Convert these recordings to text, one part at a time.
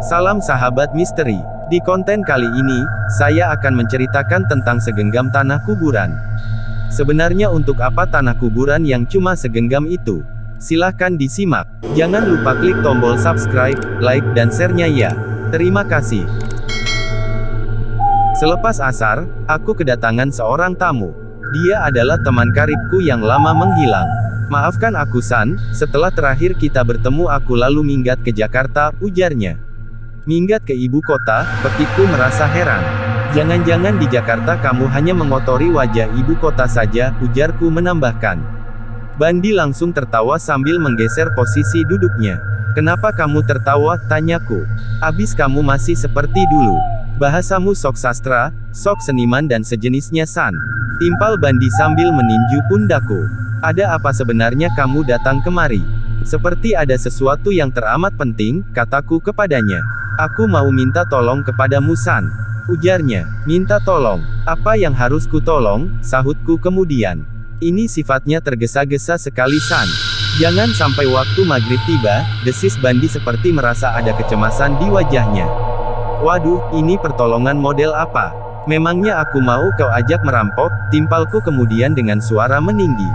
Salam sahabat misteri. Di konten kali ini, saya akan menceritakan tentang segenggam tanah kuburan. Sebenarnya untuk apa tanah kuburan yang cuma segenggam itu? Silahkan disimak. Jangan lupa klik tombol subscribe, like dan share-nya ya. Terima kasih. Selepas asar, aku kedatangan seorang tamu. Dia adalah teman karibku yang lama menghilang. Maafkan aku San, setelah terakhir kita bertemu aku lalu minggat ke Jakarta, ujarnya. Minggat ke ibu kota, pikirku merasa heran. Jangan-jangan di Jakarta kamu hanya mengotori wajah ibu kota saja, ujarku menambahkan. Bandi langsung tertawa sambil menggeser posisi duduknya. Kenapa kamu tertawa, tanyaku. Abis kamu masih seperti dulu. Bahasamu sok sastra, sok seniman dan sejenisnya San. Timpal Bandi sambil meninju pundakku. Ada apa sebenarnya kamu datang kemari? Seperti ada sesuatu yang teramat penting, kataku kepadanya. Aku mau minta tolong kepadamu San, ujarnya. Minta tolong? Apa yang harus ku tolong? Sahutku kemudian. Ini sifatnya tergesa-gesa sekali San. Jangan sampai waktu maghrib tiba, desis Bandi seperti merasa ada kecemasan di wajahnya. Waduh, ini pertolongan model apa? Memangnya aku mau kau ajak merampok? Timpalku kemudian dengan suara meninggi.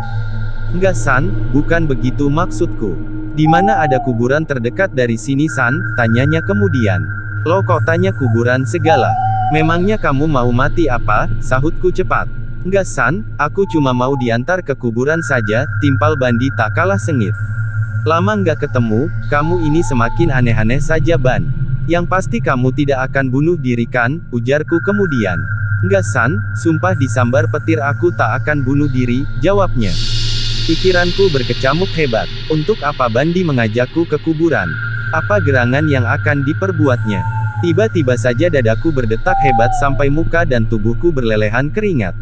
Enggak San, bukan begitu maksudku. Di mana ada kuburan terdekat dari sini San? Tanyanya kemudian. Lo kok tanya kuburan segala? Memangnya kamu mau mati apa? Sahutku cepat. Enggak San, aku cuma mau diantar ke kuburan saja, timpal Bandi tak kalah sengit. Lama nggak ketemu, kamu ini semakin aneh-aneh saja Ban. Yang pasti kamu tidak akan bunuh diri kan? Ujarku kemudian. Enggak San, sumpah disambar petir aku tak akan bunuh diri, jawabnya. Pikiranku berkecamuk hebat. Untuk apa Bandi mengajakku ke kuburan? Apa gerangan yang akan diperbuatnya? Tiba-tiba saja dadaku berdetak hebat sampai muka dan tubuhku berlelehan keringat.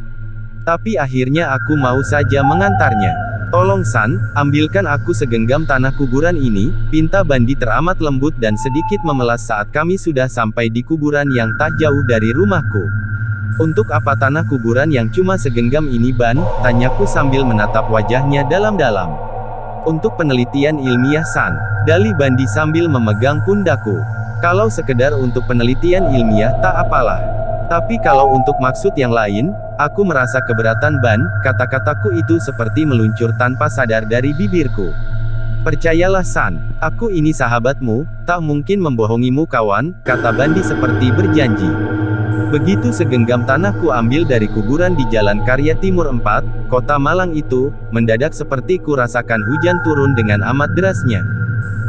Tapi akhirnya aku mau saja mengantarnya. Tolong San, ambilkan aku segenggam tanah kuburan ini, pinta Bandi teramat lembut dan sedikit memelas saat kami sudah sampai di kuburan yang tak jauh dari rumahku. Untuk apa tanah kuburan yang cuma segenggam ini Ban? Tanyaku sambil menatap wajahnya dalam-dalam. Untuk penelitian ilmiah San, dalih Bandi sambil memegang pundakku. Kalau sekedar untuk penelitian ilmiah tak apalah. Tapi kalau untuk maksud yang lain, aku merasa keberatan Ban, kata-kataku itu seperti meluncur tanpa sadar dari bibirku. Percayalah San, aku ini sahabatmu, tak mungkin membohongimu kawan, kata Bandi seperti berjanji. Begitu segenggam tanah ku ambil dari kuburan di Jalan Karya Timur 4, Kota Malang itu, mendadak seperti ku rasakan hujan turun dengan amat derasnya.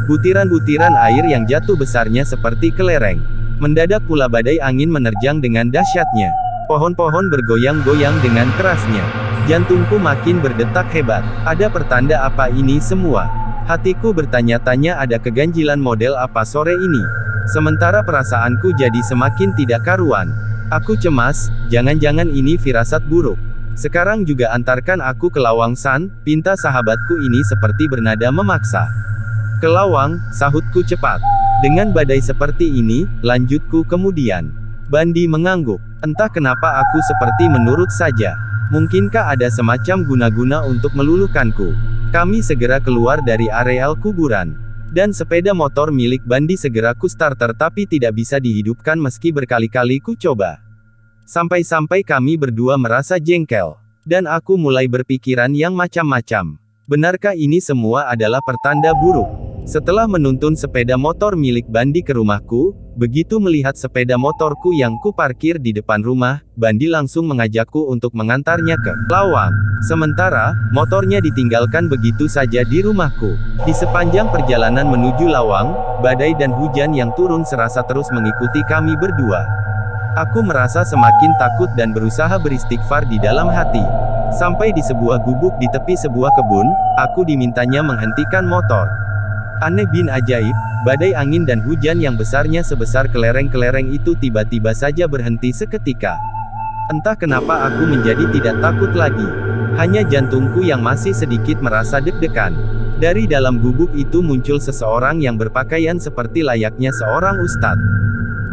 Butiran-butiran air yang jatuh besarnya seperti kelereng. Mendadak pula badai angin menerjang dengan dahsyatnya. Pohon-pohon bergoyang-goyang dengan kerasnya. Jantungku makin berdetak hebat. Ada pertanda apa ini semua? Hatiku bertanya-tanya ada keganjilan model apa sore ini. Sementara perasaanku jadi semakin tidak karuan. Aku cemas, jangan-jangan ini firasat buruk. Sekarang juga antarkan aku ke Lawang San, pinta sahabatku ini seperti bernada memaksa. Ke Lawang, sahutku cepat. Dengan badai seperti ini, lanjutku kemudian. Bandi mengangguk. Entah kenapa aku seperti menurut saja. Mungkinkah ada semacam guna-guna untuk meluluhkanku? Kami segera keluar dari areal kuburan. Dan sepeda motor milik Bandi segera ku starter tapi tidak bisa dihidupkan meski berkali-kali ku coba. Sampai-sampai kami berdua merasa jengkel. Dan aku mulai berpikiran yang macam-macam. Benarkah ini semua adalah pertanda buruk? Setelah menuntun sepeda motor milik Bandi ke rumahku, begitu melihat sepeda motorku yang ku parkir di depan rumah, Bandi langsung mengajakku untuk mengantarnya ke Lawang. Sementara, motornya ditinggalkan begitu saja di rumahku. Di sepanjang perjalanan menuju Lawang, badai dan hujan yang turun serasa terus mengikuti kami berdua. Aku merasa semakin takut dan berusaha beristighfar di dalam hati. Sampai di sebuah gubuk di tepi sebuah kebun, aku dimintanya menghentikan motor. Aneh bin ajaib, badai angin dan hujan yang besarnya sebesar kelereng-kelereng itu tiba-tiba saja berhenti seketika. Entah kenapa aku menjadi tidak takut lagi. Hanya jantungku yang masih sedikit merasa deg-degan. Dari dalam gubuk itu muncul seseorang yang berpakaian seperti layaknya seorang ustadz.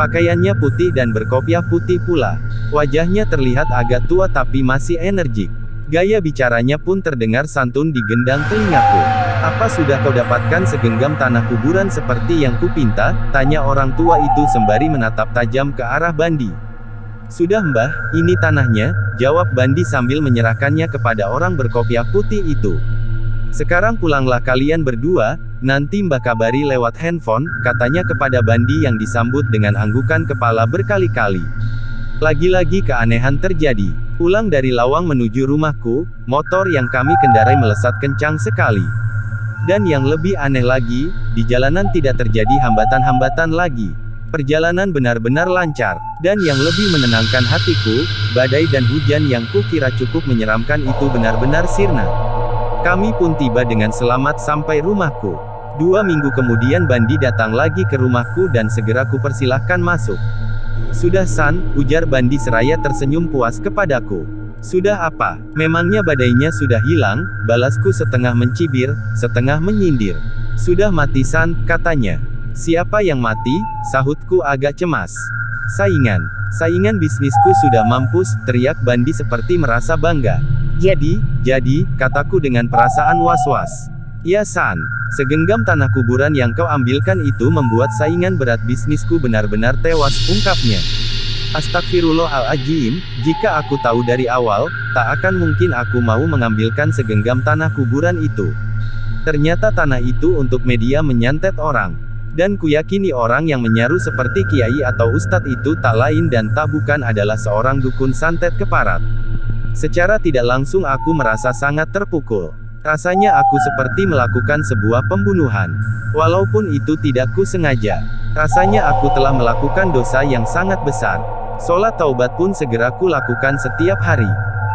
Pakaiannya putih dan berkopiah putih pula. Wajahnya terlihat agak tua tapi masih energik. Gaya bicaranya pun terdengar santun di gendang telingaku. Apa sudah kau dapatkan segenggam tanah kuburan seperti yang kupinta? Tanya orang tua itu sembari menatap tajam ke arah Bandi. Sudah mbah, ini tanahnya, jawab Bandi sambil menyerahkannya kepada orang berkopiah putih itu. Sekarang pulanglah kalian berdua, nanti mbah kabari lewat handphone, katanya kepada Bandi yang disambut dengan anggukan kepala berkali-kali. Lagi-lagi keanehan terjadi. Pulang dari Lawang menuju rumahku, motor yang kami kendarai melesat kencang sekali. Dan yang lebih aneh lagi, di jalanan tidak terjadi hambatan-hambatan lagi. Perjalanan benar-benar lancar. Dan yang lebih menenangkan hatiku, badai dan hujan yang kukira cukup menyeramkan itu benar-benar sirna. Kami pun tiba dengan selamat sampai rumahku. 2 minggu kemudian Bandi datang lagi ke rumahku dan segera kupersilahkan masuk. Sudah San, ujar Bandi seraya tersenyum puas kepadaku. Sudah apa? Memangnya badainya sudah hilang? Balasku setengah mencibir, setengah menyindir. Sudah mati San, katanya. Siapa yang mati? Sahutku agak cemas. Saingan bisnisku sudah mampus, teriak Bandi seperti merasa bangga. Jadi, kataku dengan perasaan was-was. Ya San, segenggam tanah kuburan yang kau ambilkan itu membuat saingan berat bisnisku benar-benar tewas, ungkapnya. Astagfirullahaladzim, jika aku tahu dari awal, tak akan mungkin aku mau mengambilkan segenggam tanah kuburan itu. Ternyata tanah itu untuk media menyantet orang. Dan kuyakini orang yang menyaru seperti kiai atau ustadz itu tak lain dan tak bukan adalah seorang dukun santet keparat. Secara tidak langsung aku merasa sangat terpukul. Rasanya aku seperti melakukan sebuah pembunuhan. Walaupun itu tidak kusengaja. Rasanya aku telah melakukan dosa yang sangat besar. Sholat taubat pun segera kulakukan setiap hari.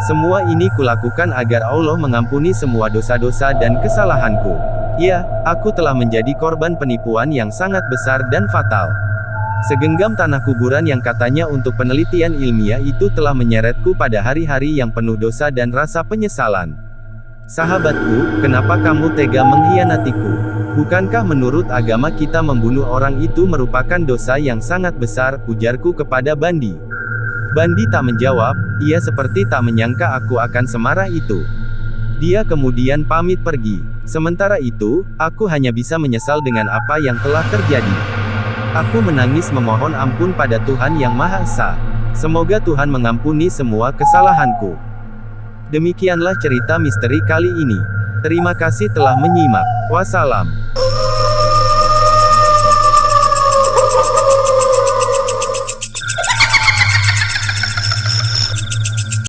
Semua ini kulakukan agar Allah mengampuni semua dosa-dosa dan kesalahanku. Ya, aku telah menjadi korban penipuan yang sangat besar dan fatal. Segenggam tanah kuburan yang katanya untuk penelitian ilmiah itu telah menyeretku pada hari-hari yang penuh dosa dan rasa penyesalan. Sahabatku, kenapa kamu tega mengkhianatiku? Bukankah menurut agama kita membunuh orang itu merupakan dosa yang sangat besar, ujarku kepada Bandi. Bandi tak menjawab, ia seperti tak menyangka aku akan semarah itu. Dia kemudian pamit pergi. Sementara itu, aku hanya bisa menyesal dengan apa yang telah terjadi. Aku menangis memohon ampun pada Tuhan Yang Maha Esa. Semoga Tuhan mengampuni semua kesalahanku. Demikianlah cerita misteri kali ini. Terima kasih telah menyimak. Wassalam.